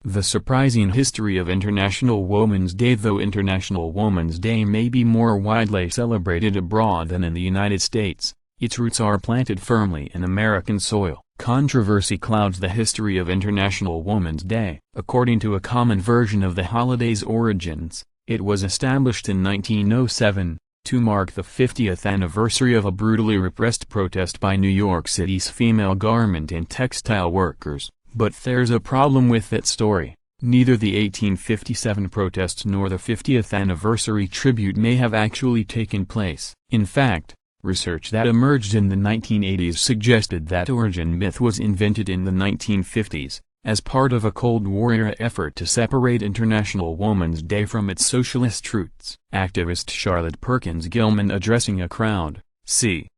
The surprising history of International Women's Day. Though International Women's Day may be more widely celebrated abroad than in the United States, its roots are planted firmly in American soil. Controversy clouds the history of International Women's Day. According to a common version of the holiday's origins, it was established in 1907, to mark the 50th anniversary of a brutally repressed protest by New York City's female garment and textile workers. But there's a problem with that story. Neither the 1857 protest nor the 50th anniversary tribute may have actually taken place. In fact, research that emerged in the 1980s suggested that origin myth was invented in the 1950s, as part of a Cold War-era effort to separate International Women's Day from its socialist roots. Activist Charlotte Perkins Gilman addressing a crowd, c.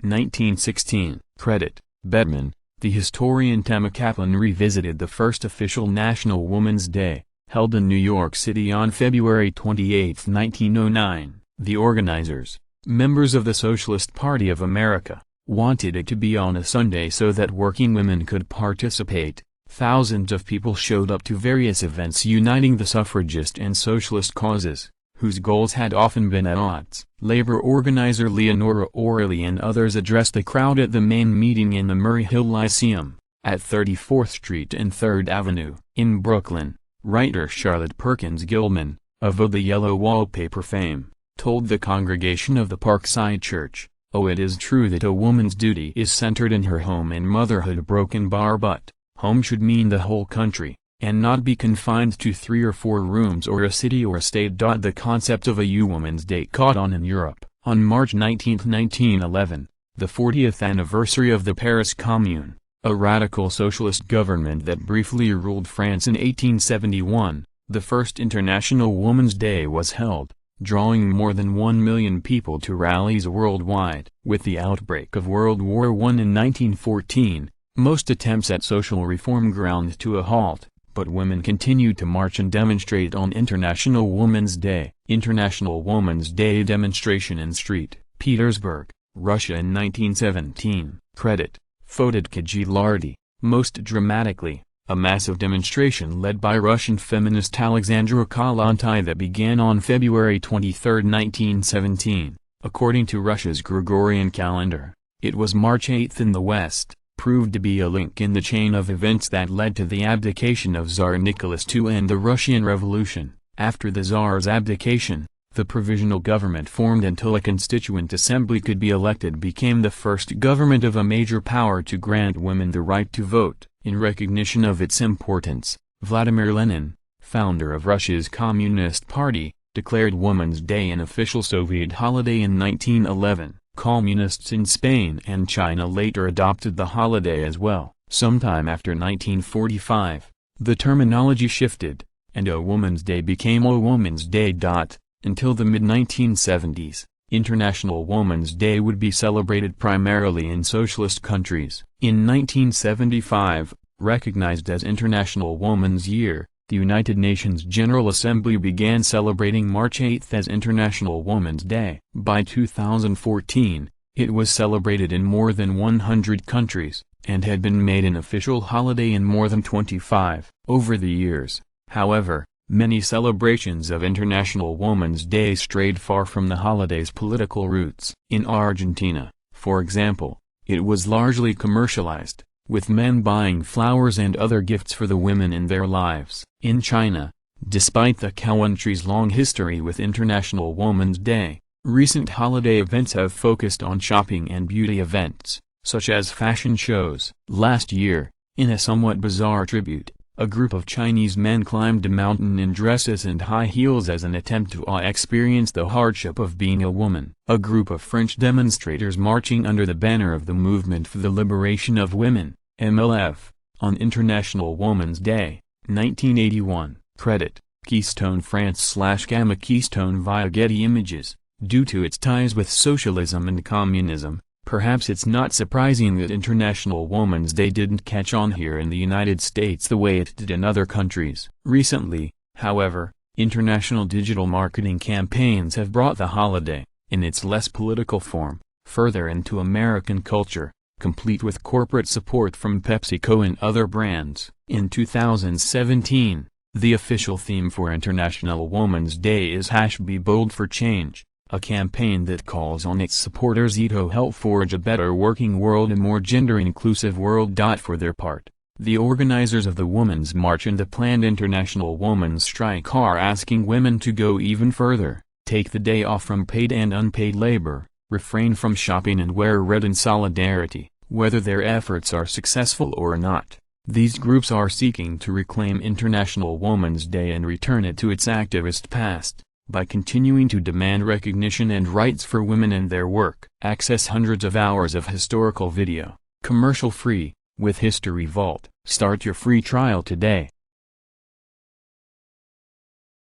1916. Credit, Bedman. The historian Tama Kaplan revisited the first official National Women's Day, held in New York City on February 28, 1909. The organizers, members of the Socialist Party of America, wanted it to be on a Sunday so that working women could participate. Thousands of people showed up to various events uniting the suffragist and socialist causes, whose goals had often been at odds. Labor organizer Leonora O'Reilly and others addressed the crowd at the main meeting in the Murray Hill Lyceum, at 34th Street and 3rd Avenue. In Brooklyn, writer Charlotte Perkins Gilman, of the Yellow Wallpaper fame, told the congregation of the Parkside Church, "Oh, it is true that a woman's duty is centered in her home and motherhood broken bar, but home should mean the whole country, and not be confined to 3 or 4 rooms or a city or a state." The concept of a Women's Day caught on in Europe. On March 19, 1911, the 40th anniversary of the Paris Commune, a radical socialist government that briefly ruled France in 1871, the first International Women's Day was held, drawing more than 1 million people to rallies worldwide. With the outbreak of World War I in 1914, most attempts at social reform ground to a halt, but women continued to march and demonstrate on International Women's Day. International Women's Day demonstration in St. Petersburg, Russia in 1917. Credit, Fodedka Gilardi. Most dramatically, a massive demonstration led by Russian feminist Alexandra Kollontai that began on February 23, 1917. According to Russia's Gregorian calendar, it was March 8 in the West, proved to be a link in the chain of events that led to the abdication of Tsar Nicholas II and the Russian Revolution. After the Tsar's abdication, the provisional government formed until a constituent assembly could be elected became the first government of a major power to grant women the right to vote. In recognition of its importance, Vladimir Lenin, founder of Russia's Communist Party, declared Women's Day an official Soviet holiday in 1911. Communists in Spain and China later adopted the holiday as well. Sometime after 1945, the terminology shifted, and A Woman's Day became A Woman's Day. Until the mid-1970s, International Women's Day would be celebrated primarily in socialist countries. In 1975, recognized as International Women's Year, the United Nations General Assembly began celebrating March 8 as International Women's Day. By 2014, it was celebrated in more than 100 countries, and had been made an official holiday in more than 25. Over the years, however, many celebrations of International Women's Day strayed far from the holiday's political roots. In Argentina, for example, it was largely commercialized, with men buying flowers and other gifts for the women in their lives. In China, despite the country's long history with International Women's Day, recent holiday events have focused on shopping and beauty events, such as fashion shows. Last year, in a somewhat bizarre tribute, a group of Chinese men climbed a mountain in dresses and high heels as an attempt to experience the hardship of being a woman. A group of French demonstrators marching under the banner of the Movement for the Liberation of Women, MLF, on International Women's Day, 1981. Credit, Keystone France/Gamma Keystone via Getty Images. Due to its ties with socialism and communism, perhaps it's not surprising that International Women's Day didn't catch on here in the United States the way it did in other countries. Recently, however, international digital marketing campaigns have brought the holiday, in its less political form, further into American culture. complete with corporate support from PepsiCo and other brands. In 2017, the official theme for International Women's Day is #Be Bold for Change, a campaign that calls on its supporters to help forge a better working world and more gender-inclusive world. For their part, the organizers of the Women's March and the planned International Women's Strike are asking women to go even further, take the day off from paid and unpaid labor, refrain from shopping and wear red in solidarity. Whether their efforts are successful or not, these groups are seeking to reclaim International Women's Day and return it to its activist past, by continuing to demand recognition and rights for women and their work. Access hundreds of hours of historical video, commercial-free, with History Vault. Start your free trial today.